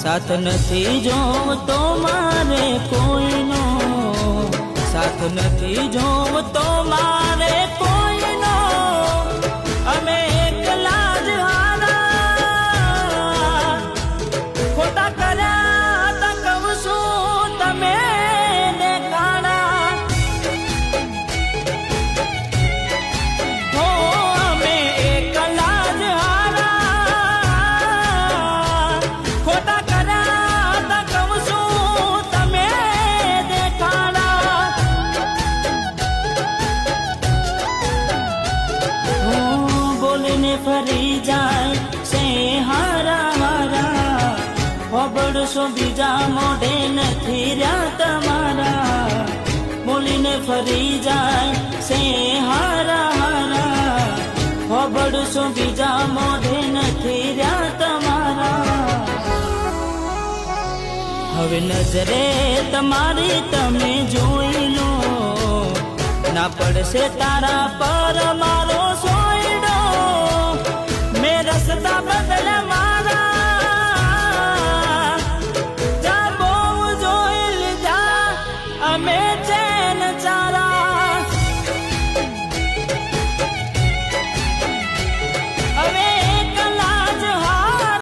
साथ नथी जोवतो मारे कोईनो, साथ नथी जोवतो मारे कोईनो। अमे एकला ज हारा खोटा कर्या ता कहूं छुं तमे देखाड़ा। हो अमे एकला ज हारा खोटा कर्या ता कहूं छुं तमे देखाड़ा। हो बोलीने फरी जाय से हारा हारा, होबड़शो बीजा मोढे नथी रह्या तमारा। बोलीने फरी जाय से हारा हारा, होबड़शो बीजा मोढे नथी रह्या तमारा। हवे नजरे तमारी तमे जोई लो, ना पड़शे तारा पर मारो